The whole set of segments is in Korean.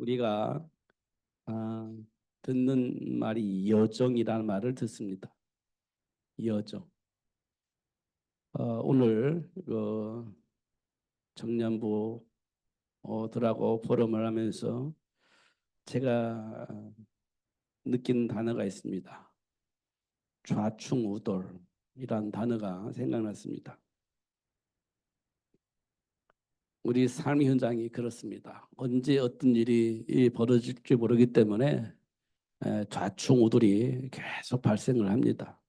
우리가 아, 듣는 말이 여정이라는 말을 듣습니다. 여정. 오늘 청년부들하고 포럼을 하면서 제가 느낀 단어가 있습니다. 좌충우돌이란 단어가 생각났습니다. 우리 삶의 현장이 그렇습니다. 언제 어떤 일이 벌어질지 모르기 때문에 좌충우돌이 계속 발생을 합니다.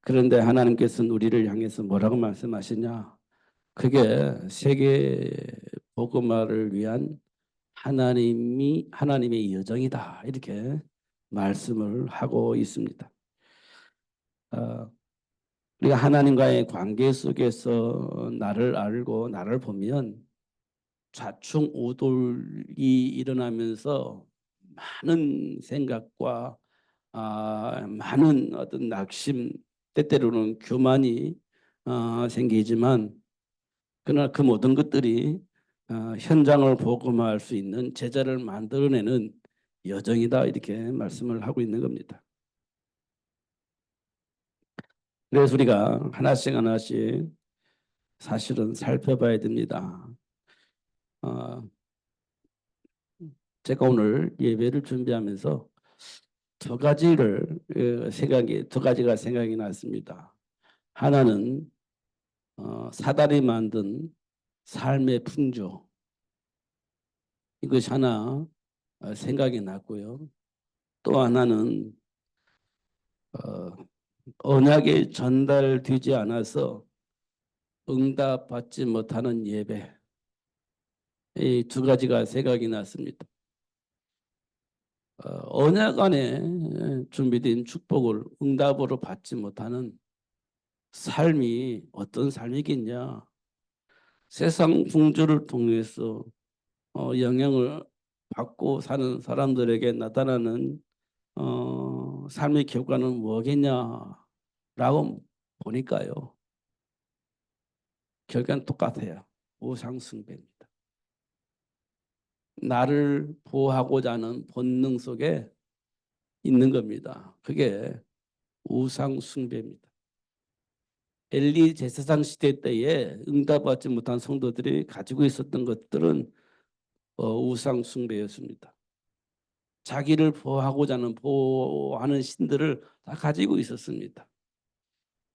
그런데 하나님께서는 우리를 향해서 뭐라고 말씀하시냐? 그게 세계 복음화를 위한 하나님의 여정이다. 이렇게 말씀을 하고 있습니다. 우리가 하나님과의 관계 속에서 나를 알고 나를 보면 좌충우돌이 일어나면서 많은 생각과 많은 어떤 낙심, 때때로는 교만이 생기지만 그러나 그 모든 것들이 현장을 복음화할 수 있는 제자를 만들어내는 여정이다 이렇게 말씀을 하고 있는 겁니다. 그래서 우리가 하나씩 하나씩 사실은 살펴봐야 됩니다. 어, 제가 오늘 예배를 준비하면서 두 가지가 생각이 났습니다. 하나는 사단이 만든 삶의 풍조, 이것이 하나 생각이 났고요. 또 하나는 어, 언약이 전달되지 않아서 응답받지 못하는 예배, 이 두 가지가 생각이 났습니다. 언약 안에 준비된 축복을 응답으로 받지 못하는 삶이 어떤 삶이겠냐? 세상 풍조를 통해서 영향을 받고 사는 사람들에게 나타나는 삶의 결과는 뭐겠냐라고 보니까요. 결과는 똑같아요. 우상숭배입니다. 나를 보호하고자 하는 본능 속에 있는 겁니다. 그게 우상숭배입니다. 엘리 제사장 시대 때에 응답받지 못한 성도들이 가지고 있었던 것들은 우상숭배였습니다. 자기를 보호하는 신들을 다 가지고 있었습니다.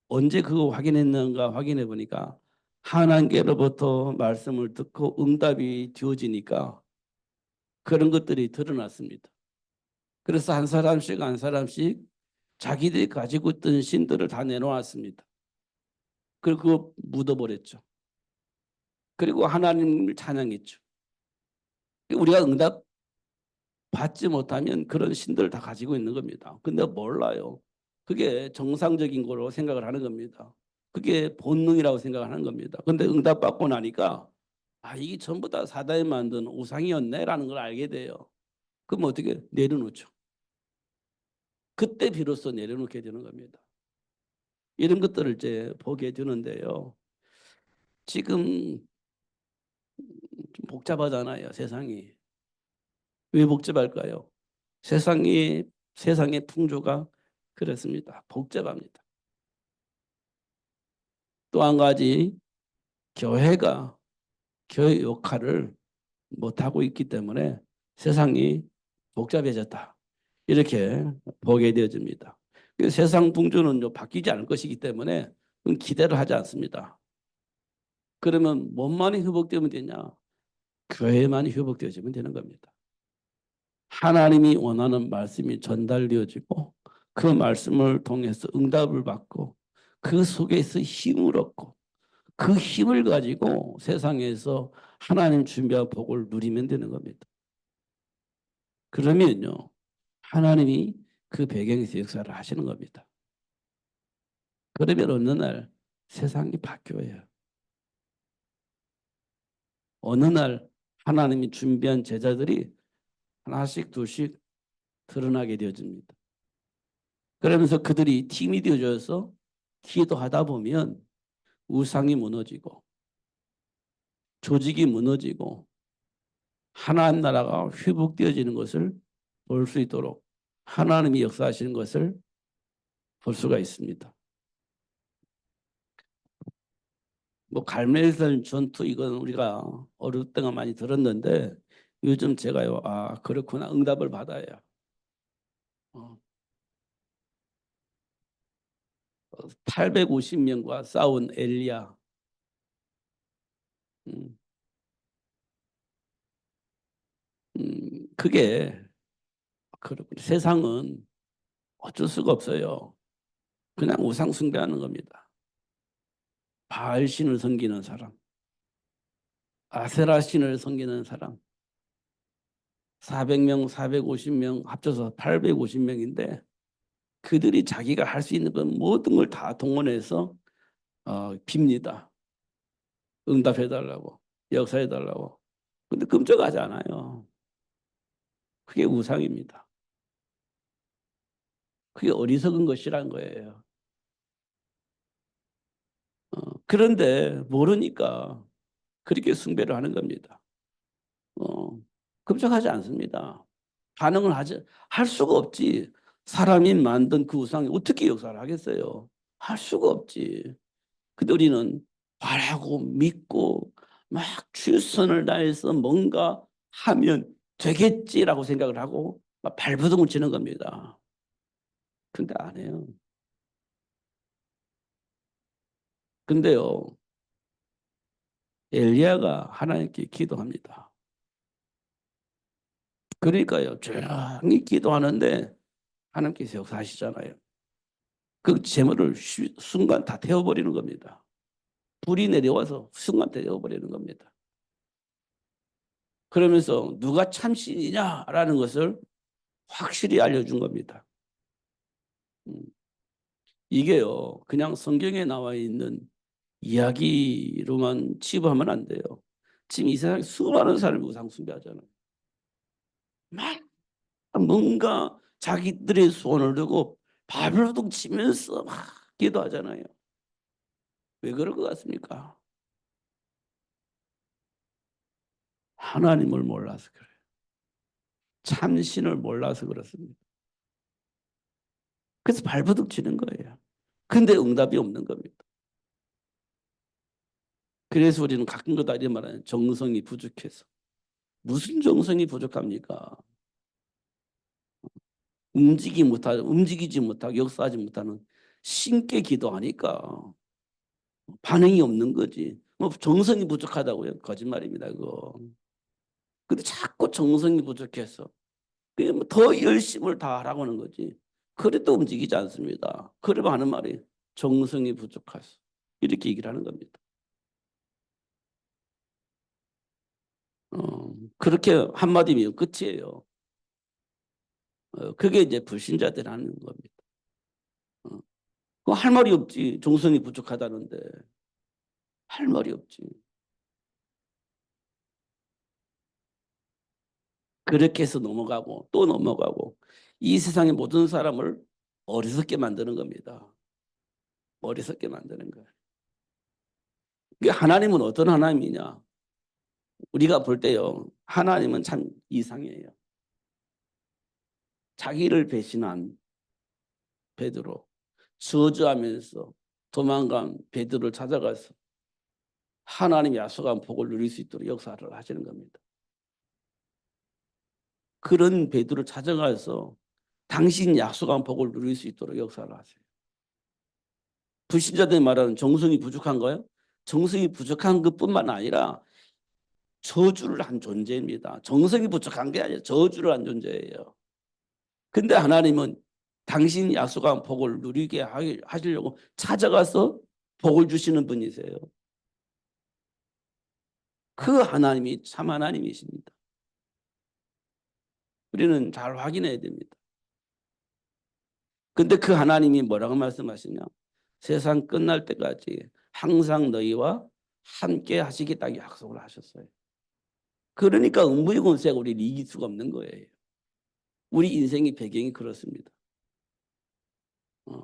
언제 그거 확인했는가 확인해 보니까 하나님께로부터 말씀을 듣고 응답이 되어지니까 그런 것들이 드러났습니다. 그래서 한 사람씩 한 사람씩 자기들이 가지고 있던 신들을 다 내놓았습니다. 그리고 그거 묻어버렸죠. 그리고 하나님을 찬양했죠. 우리가 응답 받지 못하면 그런 신들을 다 가지고 있는 겁니다. 근데 몰라요. 그게 정상적인 거로 생각을 하는 겁니다. 그게 본능이라고 생각하는 겁니다. 근데 응답받고 나니까 이게 전부 다 사단이 만든 우상이었네라는 걸 알게 돼요. 그럼 어떻게 내려놓죠? 그때 비로소 내려놓게 되는 겁니다. 이런 것들을 이제 보게 되는데요. 지금 좀 복잡하잖아요, 세상이. 왜 복잡할까요? 세상의 풍조가 그렇습니다. 복잡합니다. 또 한 가지 교회가 교회 역할을 못하고 있기 때문에 세상이 복잡해졌다. 이렇게 보게 되어집니다. 세상 풍조는 바뀌지 않을 것이기 때문에 기대를 하지 않습니다. 그러면 뭔만이 회복되면 되냐? 교회만이 회복되어지면 되는 겁니다. 하나님이 원하는 말씀이 전달되어지고 그 말씀을 통해서 응답을 받고 그 속에서 힘을 얻고 그 힘을 가지고 세상에서 하나님 준비한 복을 누리면 되는 겁니다. 그러면요, 하나님이 그 배경에서 역사를 하시는 겁니다. 그러면 어느 날 세상이 바뀌어요. 어느 날 하나님이 준비한 제자들이 하나씩 둘씩 드러나게 되어집니다. 그러면서 그들이 팀이 되어져서 기도하다 보면 우상이 무너지고 조직이 무너지고 하나님 나라가 회복되어지는 것을 볼 수 있도록 하나님이 역사하시는 것을 볼 수가 있습니다. 뭐 갈멜산 전투 이건 우리가 어릴 때가 많이 들었는데 요즘 제가요, 아 그렇구나, 응답을 받아요. 어, 850명과 싸운 엘리야. 음, 그게 그렇군요. 세상은 어쩔 수가 없어요. 그냥 우상 숭배하는 겁니다. 바알 신을 섬기는 사람, 아세라 신을 섬기는 사람, 400명, 450명 합쳐서 850명인데 그들이 자기가 할 수 있는 건 모든 걸 다 동원해서 빕니다. 응답해달라고, 역사해달라고. 근데 끔찍하지 않아요. 그게 우상입니다. 그게 어리석은 것이란 거예요. 그런데 모르니까 그렇게 숭배를 하는 겁니다. 어, 끔찍하지 않습니다. 반응을 할 수가 없지. 사람이 만든 그 우상이 어떻게 역사를 하겠어요? 할 수가 없지. 근데 우리는 바라고 믿고 막 최선을 다해서 뭔가 하면 되겠지라고 생각을 하고 막 발버둥을 치는 겁니다. 근데 안 해요. 근데요, 엘리야가 하나님께 기도합니다. 그러니까요, 조용히 기도하는데 하나님께서 역사하시잖아요. 그 재물을 순간 다 태워버리는 겁니다. 불이 내려와서 순간 태워버리는 겁니다. 그러면서 누가 참신이냐라는 것을 확실히 알려준 겁니다. 음, 이게요, 그냥 성경에 나와 있는 이야기로만 치부하면 안 돼요. 지금 이 세상에 수많은 사람이 우상 숭배하잖아요. 막 뭔가 자기들의 소원을 두고 발버둥 치면서 막 기도하잖아요. 왜 그럴 것 같습니까? 하나님을 몰라서 그래요. 참신을 몰라서 그렇습니다. 그래서 발버둥 치는 거예요. 근데 응답이 없는 겁니다. 그래서 우리는 가끔가다 이런 말하는 정성이 부족해서. 무슨 정성이 부족합니까? 움직이지 못하고 역사하지 못하는 신께 기도하니까 반응이 없는 거지. 뭐 정성이 부족하다고요? 거짓말입니다, 그거. 근데 자꾸 정성이 부족해서 그게 뭐더 열심을 다하라고 하는 거지. 그래도 움직이지 않습니다. 그러면 하는 말이 정성이 부족해서 이렇게 얘기를 하는 겁니다. 그렇게 한마디면 끝이에요. 그게 이제 불신자들 하는 겁니다. 할 말이 없지. 정성이 부족하다는데 할 말이 없지. 그렇게 해서 넘어가고 또 넘어가고 이 세상의 모든 사람을 어리석게 만드는 겁니다. 어리석게 만드는 거예요. 하나님은 어떤 하나님이냐? 우리가 볼 때요. 하나님은 참 이상해요. 자기를 배신한 베드로, 저주하면서 도망간 베드로를 찾아가서 하나님의 약속한 복을 누릴 수 있도록 역사를 하시는 겁니다. 그런 베드로를 찾아가서 당신 약속한 복을 누릴 수 있도록 역사를 하세요. 불신자들이 말하는 정성이 부족한 거예요? 정성이 부족한 것뿐만 아니라 저주를 한 존재입니다. 정성이 부족한 게 아니라 저주를 한 존재예요. 근데 하나님은 당신 약속한 복을 누리게 하시려고 찾아가서 복을 주시는 분이세요. 그 하나님이 참 하나님이십니다. 우리는 잘 확인해야 됩니다. 근데 그 하나님이 뭐라고 말씀하시냐? 세상 끝날 때까지 항상 너희와 함께 하시겠다고 약속을 하셨어요. 그러니까 음부의곤세가 우리를 이길 수가 없는 거예요. 우리 인생의 배경이 그렇습니다. 어,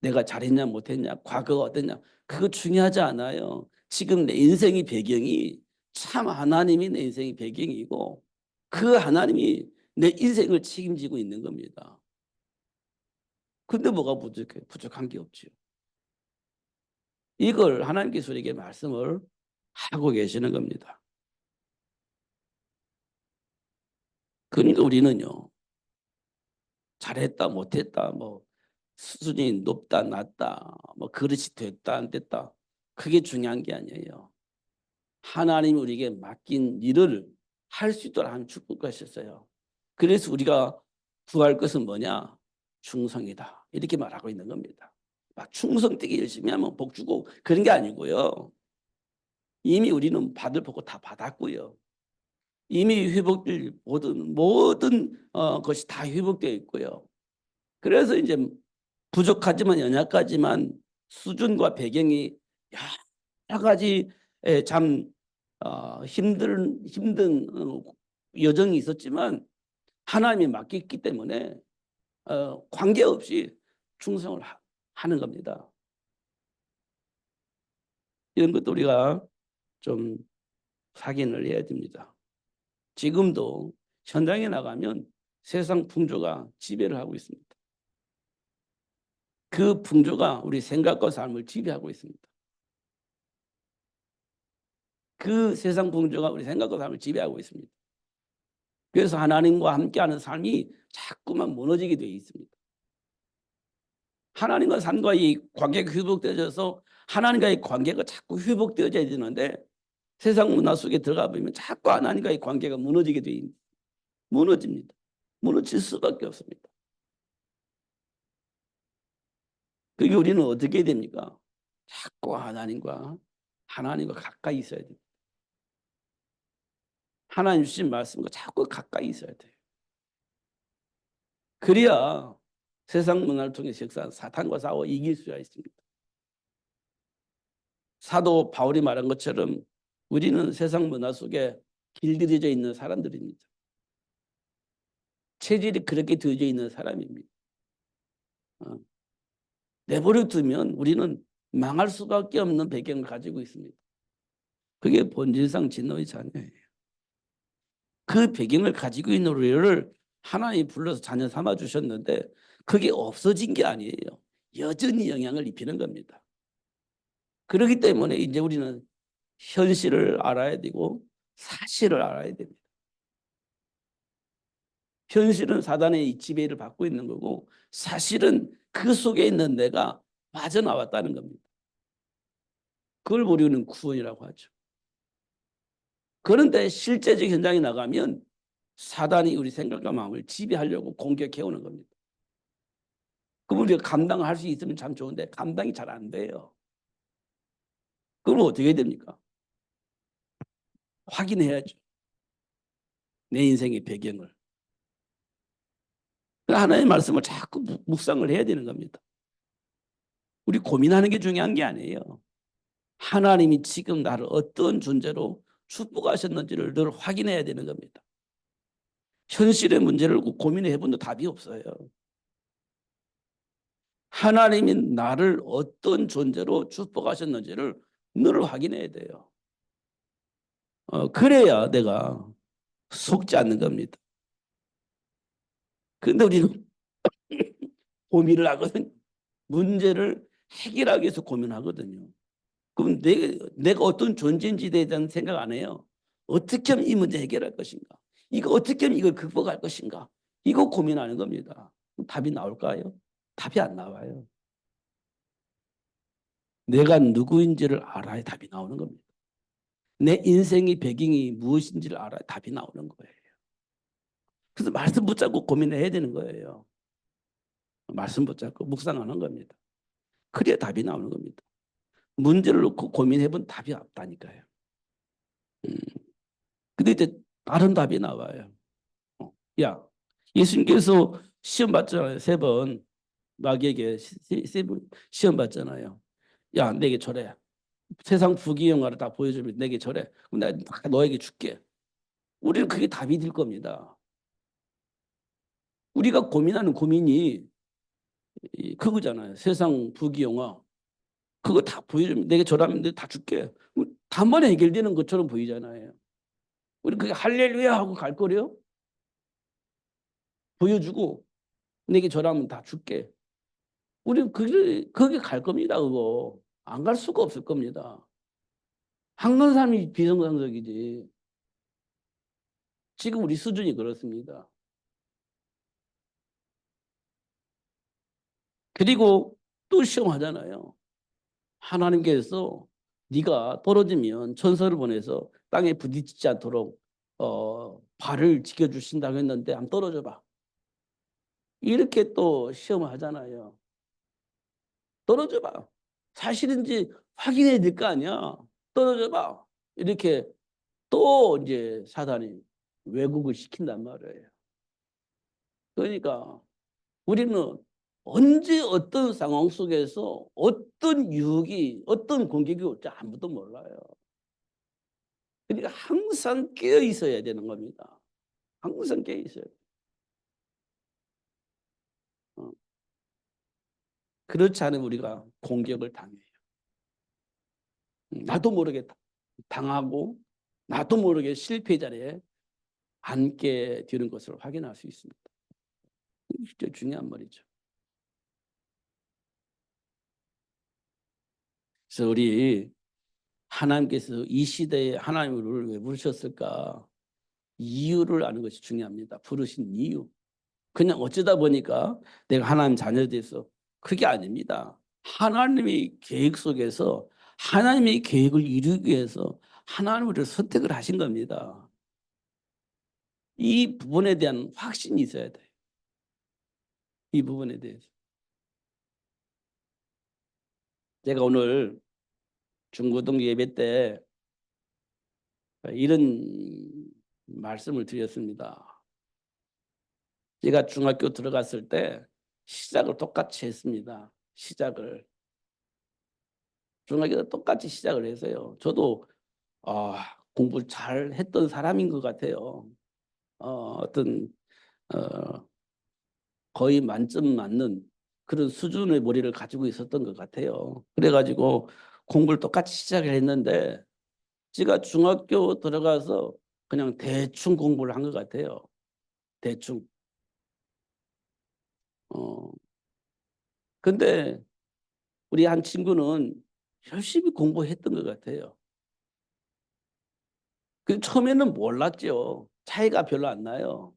내가 잘했냐 못했냐 과거가 어땠냐 그거 중요하지 않아요. 지금 내 인생의 배경이 참 하나님이 내 인생의 배경이고 그 하나님이 내 인생을 책임지고 있는 겁니다. 근데 뭐가 부족해? 부족한 게 없지요. 이걸 하나님께서 우리에게 말씀을 하고 계시는 겁니다. 그러니까 우리는요, 잘했다, 못했다, 뭐 수준이 높다, 낮다, 뭐 그릇이 됐다, 안 됐다, 그게 중요한 게 아니에요. 하나님이 우리에게 맡긴 일을 할 수 있도록 하나님 축복하셨어요. 그래서 우리가 구할 것은 뭐냐? 충성이다. 이렇게 말하고 있는 겁니다. 막 충성 되게 열심히 하면 복 주고 그런 게 아니고요. 이미 우리는 받을 복 다 받았고요. 이미 회복될 모든 것이 다 회복되어 있고요. 그래서 이제 부족하지만 연약하지만 수준과 배경이 여러 가지 참 힘든 여정이 있었지만 하나님이 맡겼기 때문에 관계없이 충성을 하는 겁니다. 이런 것도 우리가 좀 확인을 해야 됩니다. 지금도 현장에 나가면 세상 풍조가 지배를 하고 있습니다. 그 풍조가 우리 생각과 삶을 지배하고 있습니다. 그 세상 풍조가 우리 생각과 삶을 지배하고 있습니다. 그래서 하나님과 함께하는 삶이 자꾸만 무너지게 되어 있습니다. 하나님과 삶과의 관계가 회복되어져서 하나님과의 관계가 자꾸 회복되어져야 되는데 세상 문화 속에 들어가 보면 자꾸 하나님과의 관계가 무너지게 되어 있습니다. 무너집니다. 무너질 수밖에 없습니다. 그게 우리는 어떻게 됩니까? 자꾸 하나님과 가까이 있어야 됩니다. 하나님 주신 말씀과 자꾸 가까이 있어야 돼요. 그래야 세상 문화를 통해서 역사한 사탄과 싸워 이길 수가 있습니다. 사도 바울이 말한 것처럼 우리는 세상 문화 속에 길들여져 있는 사람들입니다. 체질이 그렇게 되어져 있는 사람입니다. 내버려 두면 우리는 망할 수밖에 없는 배경을 가지고 있습니다. 그게 본질상 진노의 자녀예요. 그 배경을 가지고 있는 우리를 하나님이 불러서 자녀 삼아 주셨는데 그게 없어진 게 아니에요. 여전히 영향을 입히는 겁니다. 그렇기 때문에 이제 우리는 현실을 알아야 되고 사실을 알아야 됩니다. 현실은 사단의 지배를 받고 있는 거고 사실은 그 속에 있는 내가 빠져나왔다는 겁니다. 그걸 우리는 구원이라고 하죠. 그런데 실제적 현장에 나가면 사단이 우리 생각과 마음을 지배하려고 공격해오는 겁니다. 그럼 우리가 감당할 수 있으면 참 좋은데 감당이 잘 안 돼요. 그럼 어떻게 됩니까? 확인해야죠. 내 인생의 배경을. 하나님의 말씀을 자꾸 묵상을 해야 되는 겁니다. 우리 고민하는 게 중요한 게 아니에요. 하나님이 지금 나를 어떤 존재로 축복하셨는지를 늘 확인해야 되는 겁니다. 현실의 문제를 고민해 본도 답이 없어요. 하나님이 나를 어떤 존재로 축복하셨는지를 늘 확인해야 돼요. 그래야 내가 속지 않는 겁니다. 그런데 우리는 고민을 하거든요. 문제를 해결하기 위해서 고민하거든요. 그럼 내가 어떤 존재인지에 대한 생각 안 해요. 어떻게 하면 이 문제 해결할 것인가? 이거 어떻게 하면 이걸 극복할 것인가? 이거 고민하는 겁니다. 답이 나올까요? 답이 안 나와요. 내가 누구인지를 알아야 답이 나오는 겁니다. 내 인생의 배경이 무엇인지를 알아야 답이 나오는 거예요. 그래서 말씀 붙잡고 고민해야 되는 거예요. 말씀 붙잡고 묵상하는 겁니다. 그래야 답이 나오는 겁니다. 문제를 놓고 고민해본 답이 없다니까요. 근데 이제 다른 답이 나와요. 야, 예수님께서 시험 받잖아요. 3번 마귀에게 3번 시험 받잖아요. 야, 내게 절해. 세상 부귀영화를 다 보여주면 내게 절해. 그럼 내가 너에게 줄게. 우리는 그게 답이 될 겁니다. 우리가 고민하는 고민이 그거잖아요. 세상 부귀영화. 그거 다 보여주면 내게 절하면 내가 다 줄게. 한 번에 해결되는 것처럼 보이잖아요. 우리 그게 할렐루야 하고 갈 거래요? 보여주고 내게 절하면 다 줄게. 우리 그게 갈 겁니다. 그거 안 갈 수가 없을 겁니다. 항건삼이 비정상적이지. 지금 우리 수준이 그렇습니다. 그리고 또 시험하잖아요. 하나님께서 네가 떨어지면 천사를 보내서 땅에 부딪히지 않도록 발을 지켜주신다고 했는데 한번 떨어져 봐. 이렇게 또 시험을 하잖아요. 떨어져 봐. 사실인지 확인해야 될 거 아니야. 떨어져 봐. 이렇게 또 이제 사단이 왜곡을 시킨단 말이에요. 그러니까 우리는 언제 어떤 상황 속에서 어떤 유혹이 어떤 공격이 올지 아무도 몰라요. 그러니까 항상 깨어 있어야 되는 겁니다. 항상 깨어 있어야 돼요. 그렇지 않으면 우리가 공격을 당해요. 나도 모르게 당하고 나도 모르게 실패 자리에 앉게 되는 것을 확인할 수 있습니다. 진짜 중요한 말이죠. 그래서 우리 하나님께서 이 시대에 하나님을 왜 부르셨을까? 이유를 아는 것이 중요합니다. 부르신 이유. 그냥 어쩌다 보니까 내가 하나님 자녀에 대해서 그게 아닙니다. 하나님의 계획 속에서 하나님의 계획을 이루기 위해서 하나님을 선택을 하신 겁니다. 이 부분에 대한 확신이 있어야 돼요. 이 부분에 대해서. 제가 오늘 중고등 예배 때 이런 말씀을 드렸습니다. 제가 중학교 들어갔을 때 시작을 똑같이 했습니다. 시작을. 중학교 때 똑같이 시작을 해서요. 저도 공부를 잘 했던 사람인 것 같아요. 어떤 거의 만점 맞는 그런 수준의 머리를 가지고 있었던 것 같아요. 그래가지고 공부를 똑같이 시작을 했는데 제가 중학교 들어가서 그냥 대충 공부를 한 것 같아요. 대충. 어, 근데 우리 한 친구는 열심히 공부했던 것 같아요. 그 처음에는 몰랐죠. 차이가 별로 안 나요.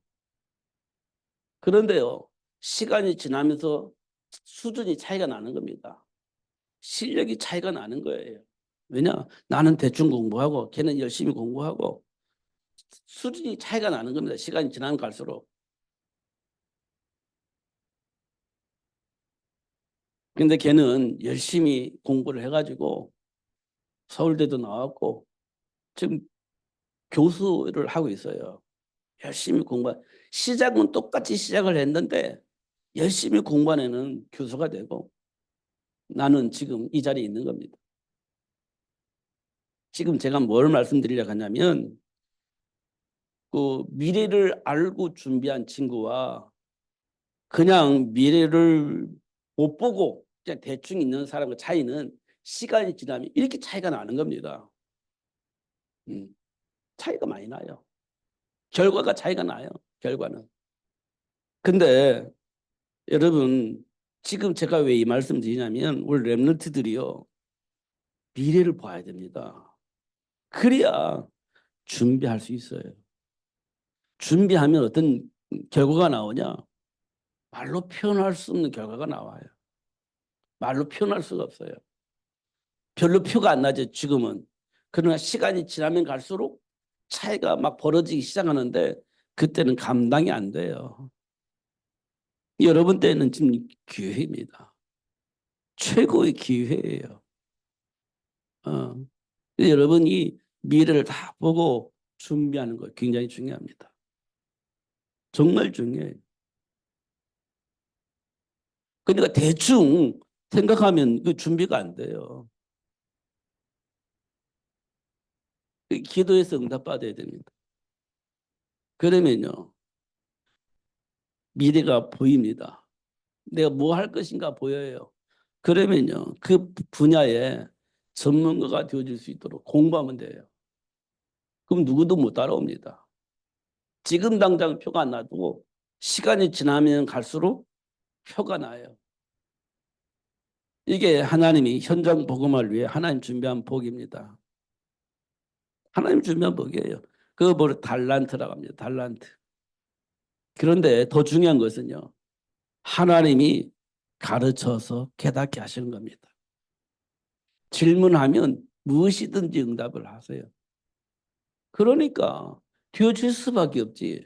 그런데요, 시간이 지나면서 수준이 차이가 나는 겁니다. 실력이 차이가 나는 거예요. 왜냐? 나는 대충 공부하고 걔는 열심히 공부하고 수준이 차이가 나는 겁니다. 시간이 지나면 갈수록. 근데 걔는 열심히 공부를 해가지고 서울대도 나왔고 지금 교수를 하고 있어요. 열심히 공부. 시작은 똑같이 시작을 했는데 열심히 공부한 애는 교수가 되고 나는 지금 이 자리에 있는 겁니다. 지금 제가 뭘 말씀드리려고 하냐면 그 미래를 알고 준비한 친구와 그냥 미래를 못 보고 그냥 대충 있는 사람의 차이는 시간이 지나면 이렇게 차이가 나는 겁니다. 차이가 많이 나요. 결과가 차이가 나요. 결과는. 근데 여러분 지금 제가 왜 이 말씀 드리냐면 우리 랩런트들이요. 미래를 봐야 됩니다. 그래야 준비할 수 있어요. 준비하면 어떤 결과가 나오냐? 말로 표현할 수 없는 결과가 나와요. 말로 표현할 수가 없어요. 별로 표가 안 나죠, 지금은. 그러나 시간이 지나면 갈수록 차이가 막 벌어지기 시작하는데 그때는 감당이 안 돼요. 여러분 때는 지금 기회입니다. 최고의 기회예요. 어. 여러분이 미래를 다 보고 준비하는 거 굉장히 중요합니다. 정말 중요해요. 그러니까 대충 생각하면 그 준비가 안 돼요. 기도해서 응답받아야 됩니다. 그러면요, 미래가 보입니다. 내가 뭐 할 것인가 보여요. 그러면요, 그 분야에 전문가가 되어질 수 있도록 공부하면 돼요. 그럼 누구도 못 따라옵니다. 지금 당장 표가 안 나도 시간이 지나면 갈수록 표가 나요. 이게 하나님이 현장 복음을 위해 하나님 준비한 복입니다. 하나님 준비한 복이에요. 그거 뭐 달란트라고 합니다. 달란트. 그런데 더 중요한 것은요. 하나님이 가르쳐서 깨닫게 하시는 겁니다. 질문하면 무엇이든지 응답을 하세요. 그러니까 되어질 수밖에 없지.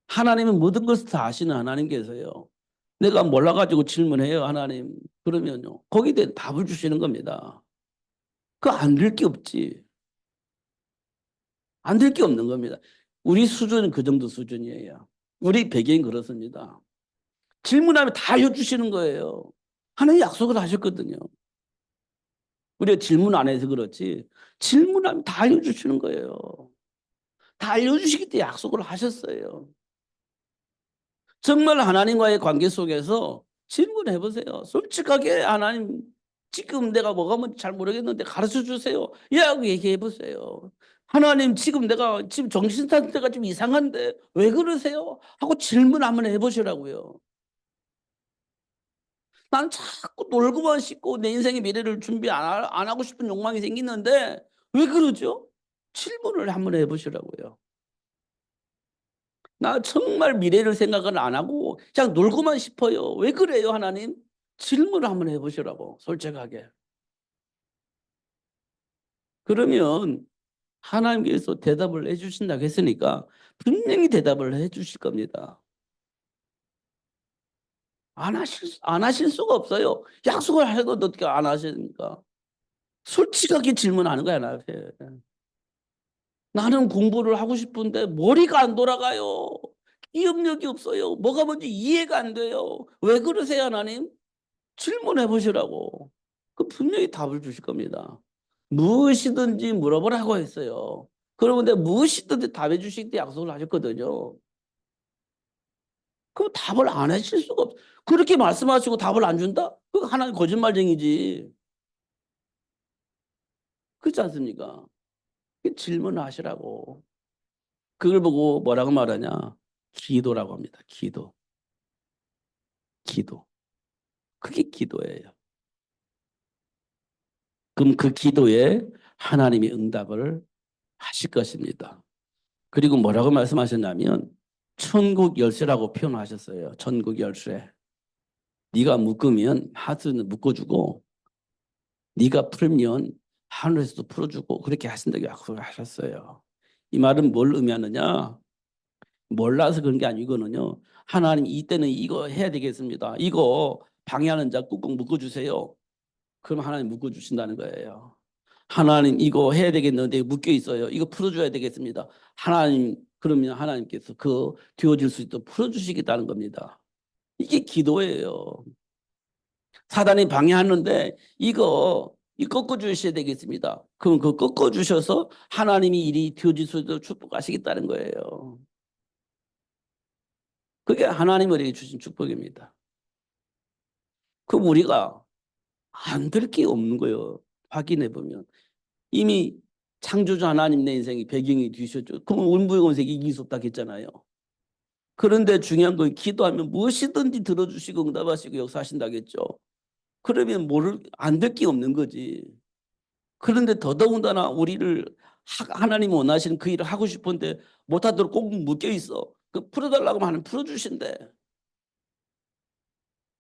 하나님은 모든 것을 다 아시는 하나님께서요. 내가 몰라가지고 질문해요, 하나님. 그러면요. 거기에 대한 답을 주시는 겁니다. 그거 안 될 게 없지. 안 될 게 없는 겁니다. 우리 수준은 그 정도 수준이에요. 우리 배경이 그렇습니다. 질문하면 다 알려주시는 거예요. 하나님 약속을 하셨거든요. 우리가 질문 안 해서 그렇지 질문하면 다 알려주시는 거예요. 다 알려주시기 때문에 약속을 하셨어요. 정말 하나님과의 관계 속에서 질문해 보세요. 솔직하게 하나님 지금 내가 뭐가 뭔지 잘 모르겠는데 가르쳐 주세요. 야, 얘기해 보세요. 하나님 지금 내가 지금 정신 상태가 좀 이상한데 왜 그러세요? 하고 질문 한번 해보시라고요. 난 자꾸 놀고만 싶고 내 인생의 미래를 준비 안 하고 싶은 욕망이 생기는데 왜 그러죠? 질문을 한번 해보시라고요. 나 정말 미래를 생각을 안 하고 그냥 놀고만 싶어요. 왜 그래요, 하나님? 질문을 한번 해보시라고, 솔직하게. 그러면 하나님께서 대답을 해주신다고 했으니까 분명히 대답을 해주실 겁니다. 안 하실 수가 없어요. 약속을 하고 어떻게 안 하십니까? 솔직하게 질문하는 거야, 나한테. 나는 공부를 하고 싶은데 머리가 안 돌아가요. 기억력이 없어요. 뭐가 뭔지 이해가 안 돼요. 왜 그러세요, 하나님? 질문해 보시라고. 그 분명히 답을 주실 겁니다. 무엇이든지 물어보라고 했어요. 그런데 무엇이든지 답해 주실 때 약속을 하셨거든요. 그 답을 안 하실 수가 없어. 그렇게 말씀하시고 답을 안 준다? 그거 하나님 거짓말쟁이지. 그렇지 않습니까? 질문하시라고. 그걸 보고 뭐라고 말하냐? 기도라고 합니다. 기도. 기도. 그게 기도예요. 그럼 그 기도에 하나님이 응답을 하실 것입니다. 그리고 뭐라고 말씀하셨냐면 천국 열쇠라고 표현하셨어요. 천국 열쇠. 네가 묶으면 하늘은 묶어주고 네가 풀면 하늘에서도 풀어주고 그렇게 하신다고 약속을 하셨어요. 이 말은 뭘 의미하느냐? 몰라서 그런 게 아니거든요. 하나님 이때는 이거 해야 되겠습니다. 이거 방해하는 자 꾹꾹 묶어주세요. 그럼 하나님 묶어주신다는 거예요. 하나님 이거 해야 되겠는데 묶여 있어요. 이거 풀어줘야 되겠습니다. 하나님 그러면 하나님께서 그 되어질 수 있도록 풀어주시겠다는 겁니다. 이게 기도예요. 사단이 방해하는데 이 꺾어주셔야 되겠습니다. 그럼 그 꺾어주셔서 하나님이 일이 되어질 수 있도록 축복하시겠다는 거예요. 그게 하나님 우리에게 주신 축복입니다. 그럼 우리가 안 될 게 없는 거예요. 확인해 보면. 이미 창조주 하나님 내 인생이 배경이 되셨죠. 그럼 운부의원색이 이길 수 없다 했잖아요. 그런데 중요한 건 기도하면 무엇이든지 들어주시고 응답하시고 역사하신다겠죠. 그러면 안 될 게 없는 거지. 그런데 더더군다나 우리를 하나님 원하시는 그 일을 하고 싶은데 못하도록 꼭 묶여 있어. 그 풀어달라고 하면 풀어주신대.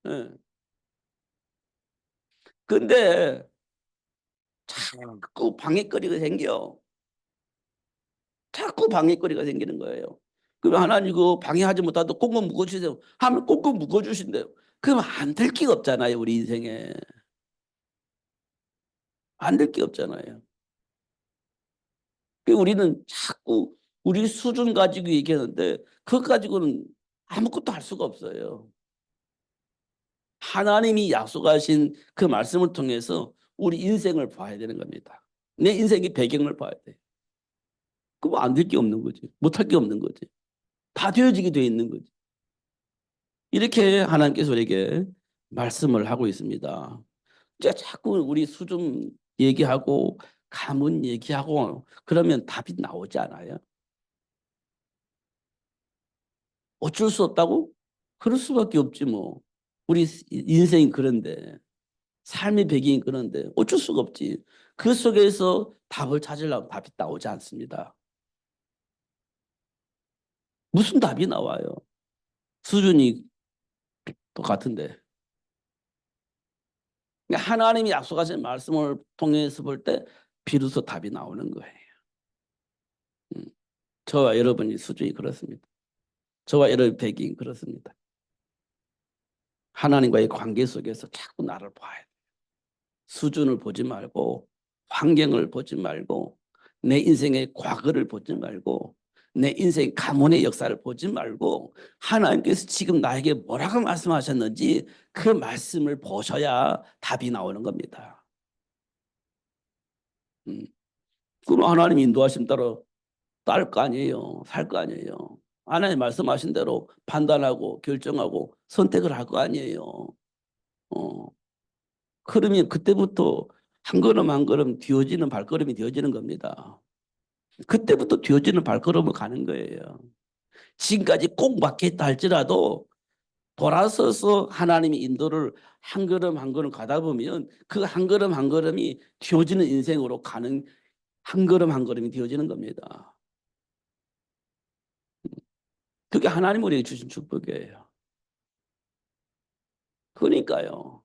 예. 근데 자꾸 방해거리가 생겨. 자꾸 방해거리가 생기는 거예요. 그럼 하나님 그 방해하지 못하도록 꽁꽁 묶어주세요. 하면 꽁꽁 묶어주신대요. 그럼 안 될 게 없잖아요. 우리 인생에. 안 될 게 없잖아요. 우리는 자꾸 우리 수준 가지고 얘기하는데 그것 가지고는 아무것도 할 수가 없어요. 하나님이 약속하신 그 말씀을 통해서 우리 인생을 봐야 되는 겁니다. 내 인생의 배경을 봐야 돼. 그럼 안 될 게 없는 거지. 못할 게 없는 거지. 다 되어지게 돼 있는 거지. 이렇게 하나님께서 우리에게 말씀을 하고 있습니다. 이제 자꾸 우리 수준 얘기하고 가문 얘기하고 그러면 답이 나오지 않아요? 어쩔 수 없다고? 그럴 수밖에 없지 뭐. 우리 인생이 그런데 삶의 배경이 그런데 어쩔 수가 없지. 그 속에서 답을 찾으려면 답이 나오지 않습니다. 무슨 답이 나와요? 수준이 똑같은데. 그러니까 하나님이 약속하신 말씀을 통해서 볼 때 비로소 답이 나오는 거예요. 음. 저와 여러분이 수준이 그렇습니다. 저와 여러분의 배경이 그렇습니다. 하나님과의 관계 속에서 자꾸 나를 봐야 돼. 수준을 보지 말고 환경을 보지 말고 내 인생의 과거를 보지 말고 내 인생 가문의 역사를 보지 말고 하나님께서 지금 나에게 뭐라고 말씀하셨는지 그 말씀을 보셔야 답이 나오는 겁니다. 그럼 하나님 인도하심 따라 딸 거 아니에요. 살 거 아니에요. 하나님 말씀하신 대로 판단하고 결정하고 선택을 할 거 아니에요. 어. 그러면 그때부터 한 걸음 한 걸음 뒤어지는 발걸음이 되어지는 겁니다. 그때부터 뒤어지는 발걸음을 가는 거예요. 지금까지 꼭 막혔다 할지라도 돌아서서 하나님의 인도를 한 걸음 한 걸음 가다 보면 그 한 걸음 한 걸음이 뒤어지는 인생으로 가는 한 걸음 한 걸음이 되어지는 겁니다. 그게 하나님 우리에게 주신 축복이에요. 그러니까요.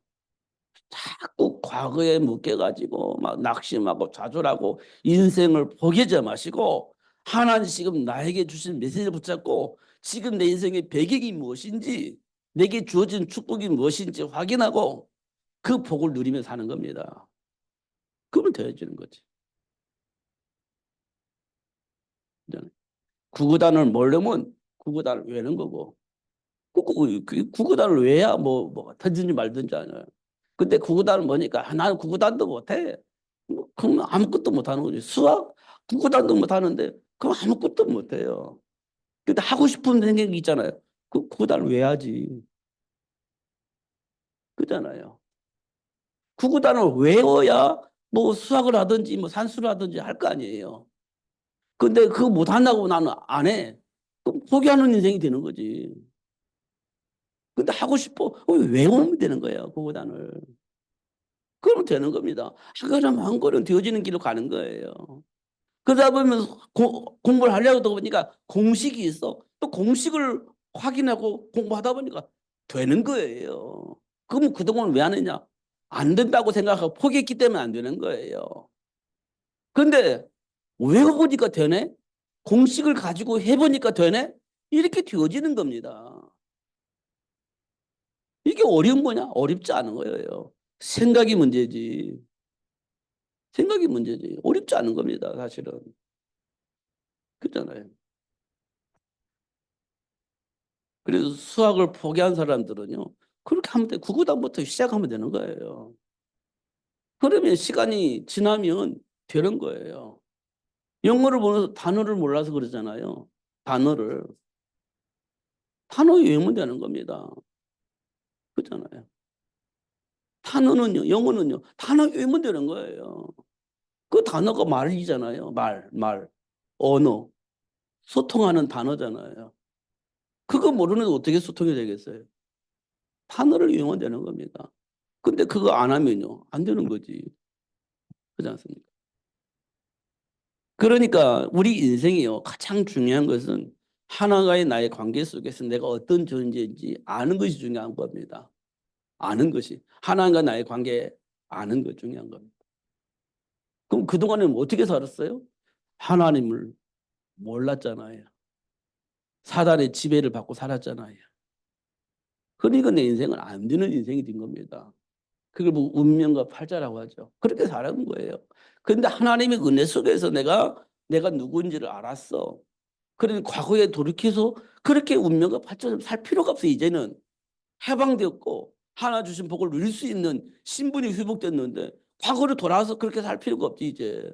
자꾸 과거에 묶여가지고 막 낙심하고 좌절하고 인생을 포기하지 마시고 하나님 지금 나에게 주신 메시지를 붙잡고 지금 내 인생의 배경이 무엇인지 내게 주어진 축복이 무엇인지 확인하고 그 복을 누리며 사는 겁니다. 그러면 되어지는 거지. 구구단을 모르면 구구단을 외는 거고 구구단을 외야 뭐 터든지 말든지 하냐. 근데 구구단은 뭐니까 나는 구구단도 못해. 그럼 아무것도 못하는 거지. 수학 구구단도 못하는데 그럼 아무것도 못해요. 근데 하고 싶은 생각이 있잖아요. 그 구구단을 외야지. 그잖아요. 구구단을 외워야 뭐 수학을 하든지 뭐 산수를 하든지 할 거 아니에요. 근데 그거 못한다고 나는 안 해. 그럼 포기하는 인생이 되는 거지. 근데 하고 싶어. 외우면 되는 거예요. 구구단을. 그러면 되는 겁니다. 한 걸음 한 걸음 되어지는 길로 가는 거예요. 그러다 보면 공부를 하려고 하다 보니까 공식이 있어. 또 공식을 확인하고 공부하다 보니까 되는 거예요. 그럼 그동안 왜 안 했냐? 안 된다고 생각하고 포기했기 때문에 안 되는 거예요. 근데 외워보니까 되네? 공식을 가지고 해보니까 되네? 이렇게 되어지는 겁니다. 이게 어려운 거냐? 어렵지 않은 거예요. 생각이 문제지. 생각이 문제지. 어렵지 않은 겁니다, 사실은. 그렇잖아요. 그래서 수학을 포기한 사람들은요. 그렇게 하면 돼. 구구단부터 시작하면 되는 거예요. 그러면 시간이 지나면 되는 거예요. 영어를 보면서 단어를 몰라서 그러잖아요. 단어를. 단어 외우면 되는 겁니다. 그렇잖아요. 단어는요, 영어는요, 단어 외우면 되는 거예요. 그 단어가 말이잖아요. 말. 언어. 소통하는 단어잖아요. 그거 모르는 어떻게 소통이 되겠어요? 단어를 이용하면 되는 겁니다. 근데 그거 안 하면요. 안 되는 거지. 그렇지 않습니까? 그러니까 우리 인생이요. 가장 중요한 것은 하나가의 나의 관계 속에서 내가 어떤 존재인지 아는 것이 중요한 겁니다. 아는 것이. 하나님과 나의 관계 아는 것 중요한 겁니다. 그럼 그동안에는 어떻게 살았어요? 하나님을 몰랐잖아요. 사단의 지배를 받고 살았잖아요. 그러니까 내 인생은 안 되는 인생이 된 겁니다. 그걸 뭐 운명과 팔자라고 하죠. 그렇게 살아온 거예요. 그런데 하나님의 은혜 속에서 내가 누구인지를 알았어. 그러니 과거에 돌이켜서 그렇게 운명과 팔자를 살 필요가 없어. 이제는 해방되었고 하나 주신 복을 누릴 수 있는 신분이 회복됐는데 과거로 돌아와서 그렇게 살 필요가 없지. 이제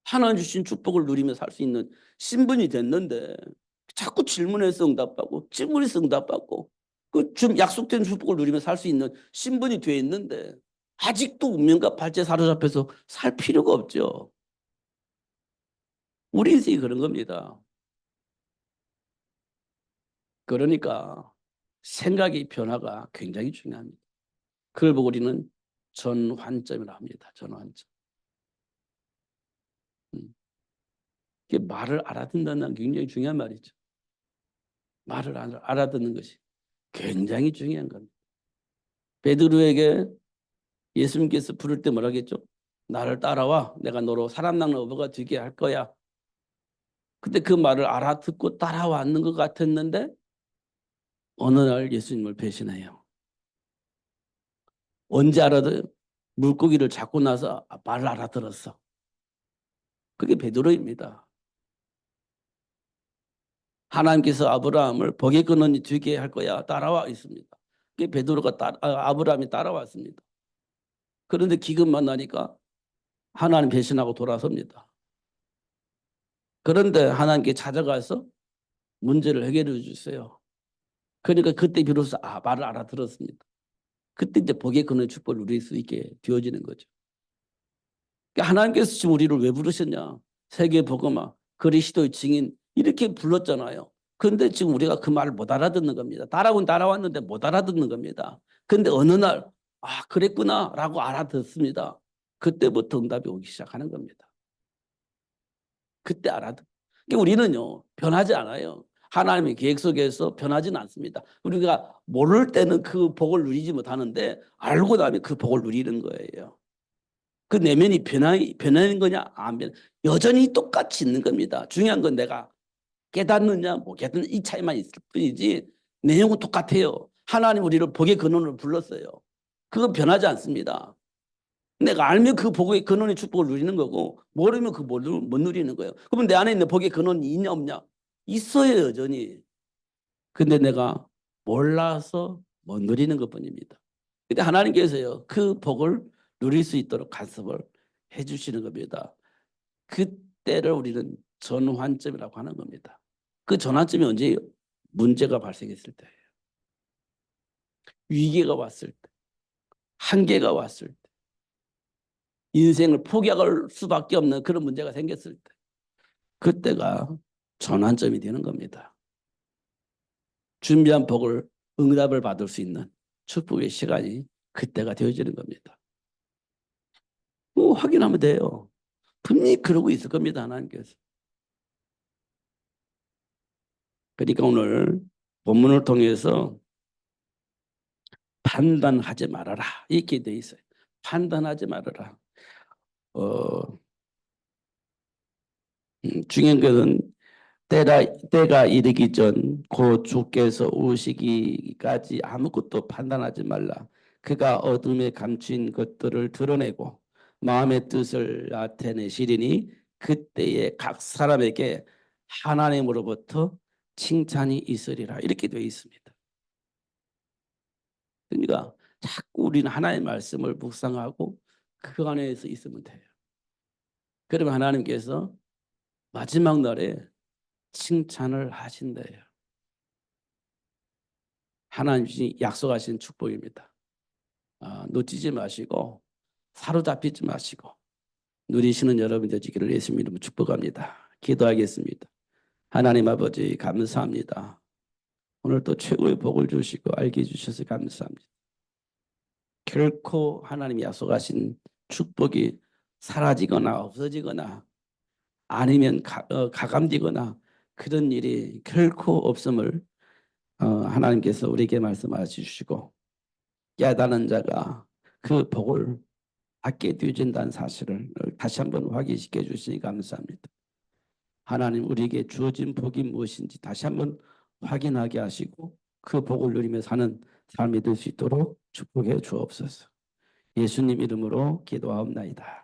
하나 주신 축복을 누리며 살 수 있는 신분이 됐는데 자꾸 질문해서 응답받고 질문해서 응답받고 그 좀 약속된 축복을 누리며 살 수 있는 신분이 되어 있는데 아직도 운명과 발제 사로잡혀서 살 필요가 없죠. 우리 인생이 그런 겁니다. 그러니까 생각의 변화가 굉장히 중요합니다. 그걸 보고 우리는 전환점이라 합니다. 전환점. 음. 이게 말을 알아듣는다는 게 굉장히 중요한 말이죠. 말을 알아듣는 것이 굉장히 중요한 겁니다. 베드로에게 예수님께서 부를 때 뭐라 겠죠? 나를 따라와. 내가 너로 사람 낚는 어부가 되게 할 거야. 근데 그 말을 알아듣고 따라왔는 것 같았는데 어느 날 예수님을 배신해요. 언제 알아들어요? 물고기를 잡고 나서 말을 알아들었어. 그게 베드로입니다. 하나님께서 아브라함을 복의 근원이 되게 할 거야. 따라와 있습니다. 그게 베드로가 아브라함이 따라왔습니다. 그런데 기근 만나니까 하나님 배신하고 돌아섭니다. 그런데 하나님께 찾아가서 문제를 해결해 주세요. 그러니까 그때 비로소 말을 알아들었습니다. 그때 이제 복의 근원의 축복을 누릴 수 있게 되어지는 거죠. 그러니까 하나님께서 지금 우리를 왜 부르셨냐? 세계 복음화, 그리스도의 증인 이렇게 불렀잖아요. 그런데 지금 우리가 그 말을 못 알아듣는 겁니다. 따라온 따라왔는데 못 알아듣는 겁니다. 그런데 어느 날 그랬구나라고 알아듣습니다. 그때부터 응답이 오기 시작하는 겁니다. 그때 알아듣. 그러니까 우리는요 변하지 않아요. 하나님의 계획 속에서 변하지는 않습니다. 우리가 모를 때는 그 복을 누리지 못하는데 알고 나면 그 복을 누리는 거예요. 그 내면이 변하는 거냐 안 변. 여전히 똑같이 있는 겁니다. 중요한 건 내가 깨닫느냐 못 깨닫는 이 차이만 있을 뿐이지 내용은 똑같아요. 하나님 우리를 복의 근원으로 불렀어요. 그건 변하지 않습니다. 내가 알면 그 복의 근원의 축복을 누리는 거고 모르면 그 못 누리는 거예요. 그러면 내 안에 있는 복의 근원이 있냐 없냐? 있어요 여전히. 근데 내가 몰라서 못 누리는 것뿐입니다. 근데 하나님께서요 그 복을 누릴 수 있도록 간섭을 해주시는 겁니다. 그때를 우리는 전환점이라고 하는 겁니다. 그 전환점이 언제예요? 문제가 발생했을 때예요. 위기가 왔을 때, 한계가 왔을 때, 인생을 포기할 수밖에 없는 그런 문제가 생겼을 때, 그때가 전환점이 되는 겁니다. 준비한 복을 응답을 받을 수 있는 축복의 시간이 그때가 되어지는 겁니다. 확인하면 돼요. 분명히 그러고 있을 겁니다. 하나님께서. 그러니까 오늘 본문을 통해서 판단하지 말아라 이렇게 돼 있어요. 판단하지 말아라. 중요한 것은 때가 이르기 전 곧 주께서 오시기까지 아무것도 판단하지 말라. 그가 어둠에 감춘 것들을 드러내고 마음의 뜻을 나타내시리니 그때에 각 사람에게 하나님으로부터 칭찬이 있으리라. 이렇게 되어 있습니다. 그러니까 자꾸 우리는 하나님의 말씀을 묵상하고 그 안에서 있으면 돼요. 그러면 하나님께서 마지막 날에 칭찬을 하신대요. 하나님이 약속하신 축복입니다. 놓치지 마시고 사로잡히지 마시고 누리시는 여러분 되시기를 예수님 이름으로 축복합니다. 기도하겠습니다. 하나님 아버지 감사합니다. 오늘 또 최고의 복을 주시고 알게 해주셔서 감사합니다. 결코 하나님이 약속하신 축복이 사라지거나 없어지거나 아니면 가감되거나 그런 일이 결코 없음을 하나님께서 우리에게 말씀하시고 깨달은 자가 그 복을 받게 되어진다는 사실을 다시 한번 확인시켜 주시니 감사합니다. 하나님 우리에게 주어진 복이 무엇인지 다시 한번 확인하게 하시고 그 복을 누리며 사는 삶이 될 수 있도록 축복해 주옵소서. 예수님 이름으로 기도하옵나이다.